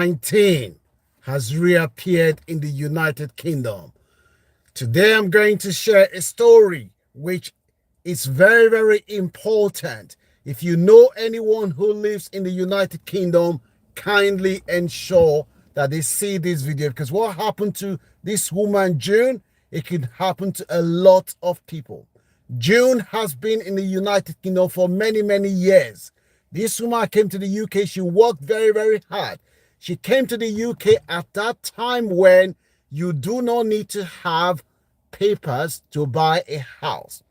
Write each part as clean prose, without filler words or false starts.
COVID-19 has reappeared in the United Kingdom. Today I'm going to share a story which is very, very important. If you know anyone who lives in the United Kingdom, kindly ensure that they see this video, because what happened to this woman, June, it could happen to a lot of people. June has been in the United Kingdom for many, many years. This woman came to the UK. She worked very, very hard. She came to the UK at that time when you do not need to have papers to buy a house.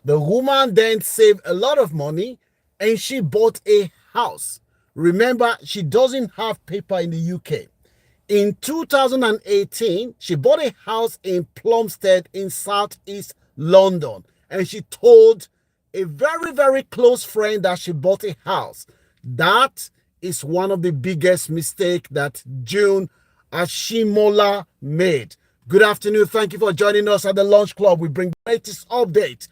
The woman then saved a lot of money and she bought a house. Remember, she doesn't have paper in the UK. In 2018, she bought a house in Plumstead in Southeast London, and she told a very, very close friend that she bought a house. That is one of the biggest mistakes that June Ashimola made. Good afternoon. Thank you for joining us at the Lunch Club. We bring the latest update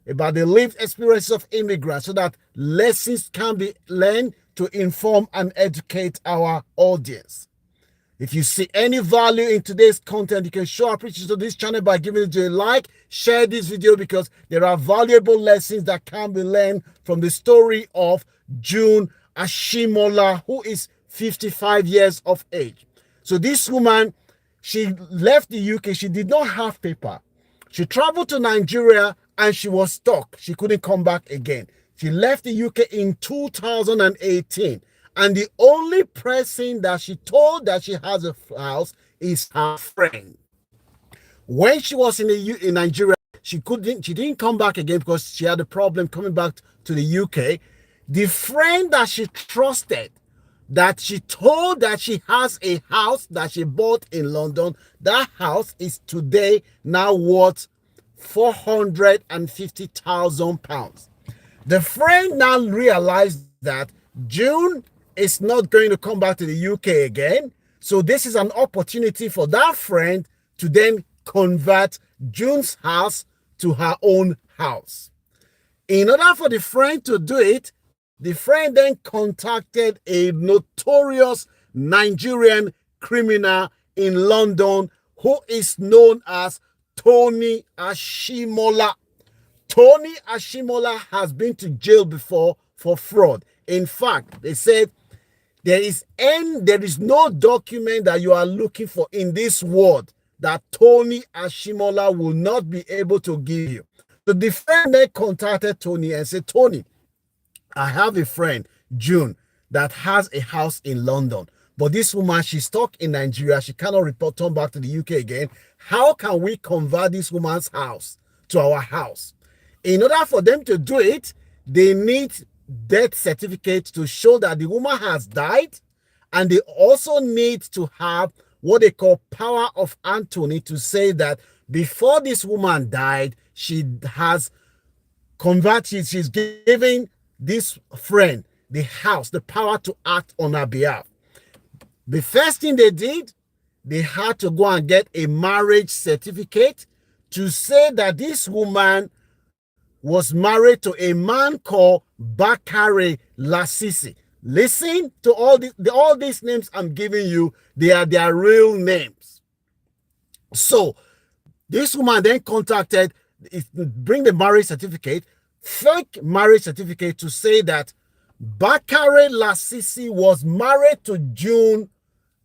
about the lived experiences of immigrants so that lessons can be learned to inform and educate our audience. If you see any value in today's content, you can show appreciation to this channel by giving it a like, share this video, because there are valuable lessons that can be learned from the story of June Ashimola, who is 55 years of age. So this woman, she left the UK. She did not have paper. She traveled to Nigeria and she was stuck. She couldn't come back again. She left the UK in 2018. And the only person that she told that she has a house is her friend. When she was in Nigeria, she didn't come back again because she had a problem coming back to the UK. The friend that she trusted, that she told that she has a house that she bought in London, that house is today now worth £450,000. The friend now realized that June is not going to come back to the UK again. So this is an opportunity for that friend to then convert June's house to her own house. In order for the friend to do it, the friend then contacted a notorious Nigerian criminal in London who is known as Tony Ashimola. Tony Ashimola has been to jail before for fraud. In fact, they said there is no document that you are looking for in this world that Tony Ashimola will not be able to give you. So the friend then contacted Tony and said, Tony, I have a friend, June, that has a house in London. But this woman, she's stuck in Nigeria. She cannot return back to the UK again. How can we convert this woman's house to our house? In order for them to do it, they need death certificate to show that the woman has died, and they also need to have what they call power of attorney to say that before this woman died, she has converted, she's giving this friend the house, the power to act on her behalf. The first thing they did, they had to go and get a marriage certificate to say that this woman was married to a man called Bakare Lasisi. Listen to all these names I'm giving you. They are their real names. So this woman then bring the marriage certificate, fake marriage certificate, to say that Bakare Lasisi was married to June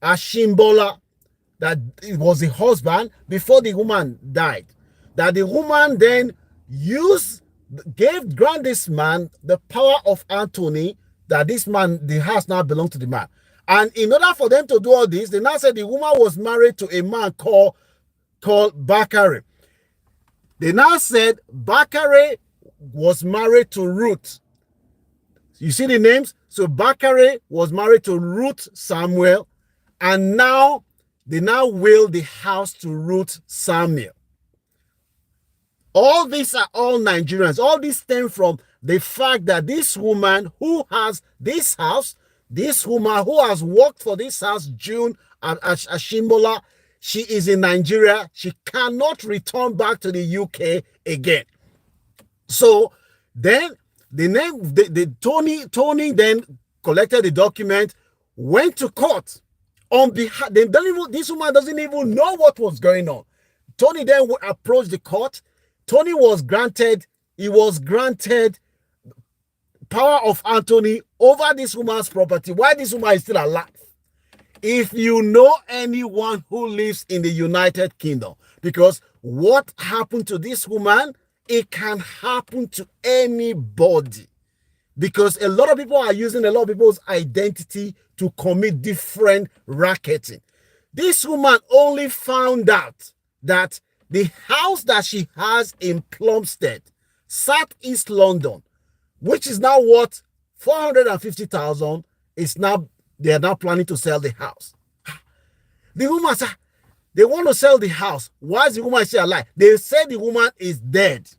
Ashimbola, that it was the husband before the woman died. That the woman then grant this man the power of attorney, that this man, the house now belonged to the man. And in order for them to do all this, they now said the woman was married to a man called Bakare. They now said Bakare was married to Ruth. You see the names? So Bakare was married to Ruth Samuel, and now they now will the house to Ruth Samuel. All these are all Nigerians. All this stem from the fact that this woman who has this house, this woman who has worked for this house, June Ashimbola, she is in Nigeria. She cannot return back to the UK again. So then Tony then collected the document, went to court, On behalf, they don't even, this woman doesn't even know what was going on. Tony then approached the court. Tony was granted, he was granted power of attorney over this woman's property while this woman is still alive. If you know anyone who lives in the United Kingdom, because what happened to this woman, it can happen to anybody. Because a lot of people are using a lot of people's identity to commit different racketing. This woman only found out that the house that she has in Plumstead, Southeast London, which is now worth 450,000, is now, they are now planning to sell the house. The woman said, they want to sell the house. Why is the woman still alive? They said the woman is dead.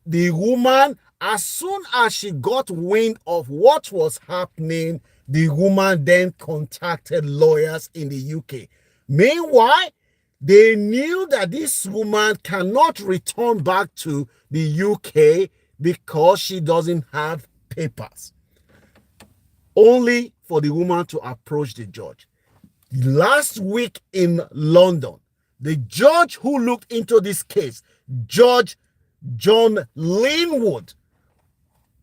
The woman, as soon as she got wind of what was happening, the woman then contacted lawyers in the UK. Meanwhile, they knew that this woman cannot return back to the UK because she doesn't have papers. Only for the woman to approach the judge. Last week in London, the judge who looked into this case, Judge John Linwood,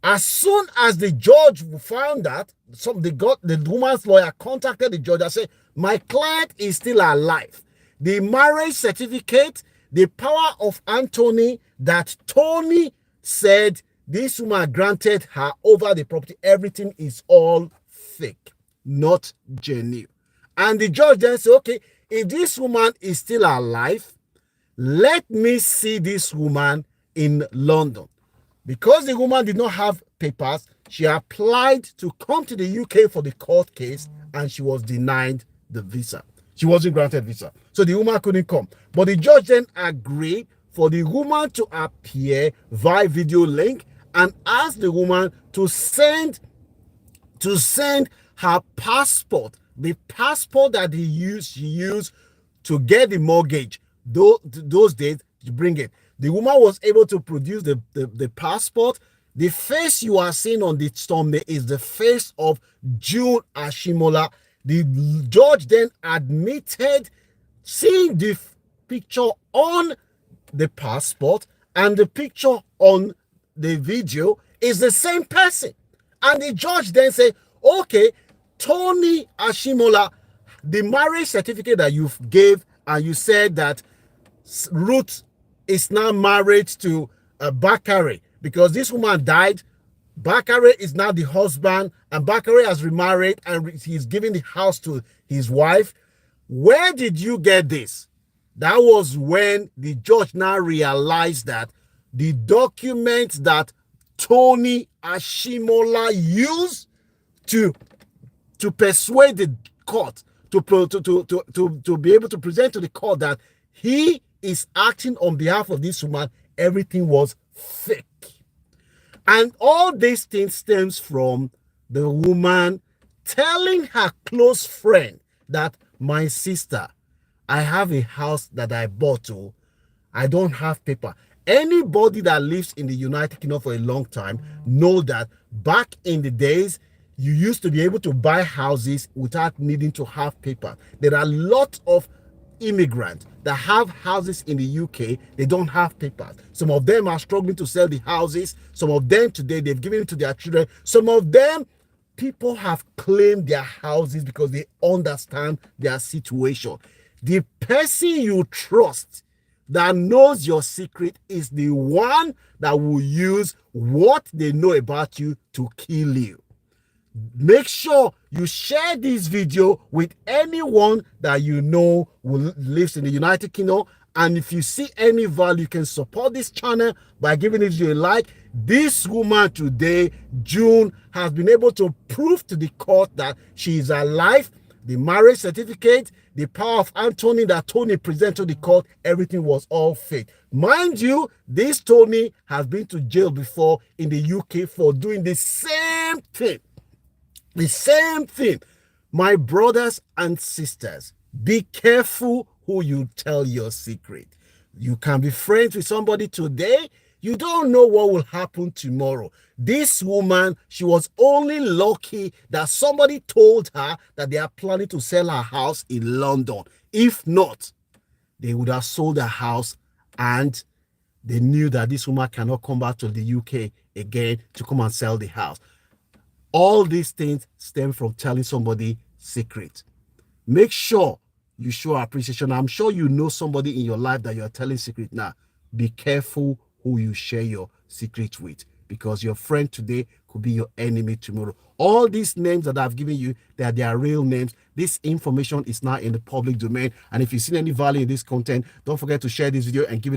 as soon as the judge found that, the woman's lawyer contacted the judge and said, my client is still alive. The marriage certificate, the power of attorney that Tony said this woman granted her over the property, everything is all fake, not genuine. And the judge then said, okay, if this woman is still alive, let me see this woman in London. Because the woman did not have papers, she applied to come to the UK for the court case and she was denied the visa. She wasn't granted visa. So the woman couldn't come. But the judge then agreed for the woman to appear via video link and asked the woman to send her passport, the passport that she used to get the mortgage. Those days, to bring it. The woman was able to produce the passport. The face you are seeing on the thumbnail is the face of June Ashimola. The judge then admitted seeing the picture on the passport and the picture on the video is the same person. And the judge then said, okay, Tony Ashimola, the marriage certificate that you gave and you said that Ruth is now married to Bakare because this woman died. Bakare is now the husband and Bakare has remarried and he's giving the house to his wife. Where did you get this? That was when the judge now realized that the documents that Tony Ashimola used to persuade the court to be able to present to the court that he is acting on behalf of this woman, everything was fake. And all these things stems from the woman telling her close friend that my sister, I have a house that I bought to, I don't have paper. Anybody that lives in the United Kingdom for a long time know that back in the days, you used to be able to buy houses without needing to have paper. There are lots of immigrants that have houses in the UK, they don't have papers. Some of them are struggling to sell the houses. Some of them today, they've given it to their children. Some of them, people have claimed their houses because they understand their situation. The person you trust that knows your secret is the one that will use what they know about you to kill you. Make sure you share this video with anyone that you know who lives in the United Kingdom. And if you see any value, you can support this channel by giving it a like. This woman today, June, has been able to prove to the court that she is alive. The marriage certificate, the power of attorney that Tony presented to the court, everything was all fake. Mind you, this Tony has been to jail before in the UK for doing the same thing. The same thing. My brothers and sisters, be careful who you tell your secret. You can be friends with somebody today. You don't know what will happen tomorrow. This woman, she was only lucky that somebody told her that they are planning to sell her house in London. If not, they would have sold her house, and they knew that this woman cannot come back to the UK again to come and sell the house. All these things stem from telling somebody secret. Make sure you show appreciation. I'm sure you know somebody in your life that you're telling secret now. Be careful who you share your secret with, because your friend today could be your enemy tomorrow. All these names that I've given you, they are their real names. This information is now in the public domain. And if you've seen any value in this content, don't forget to share this video and give it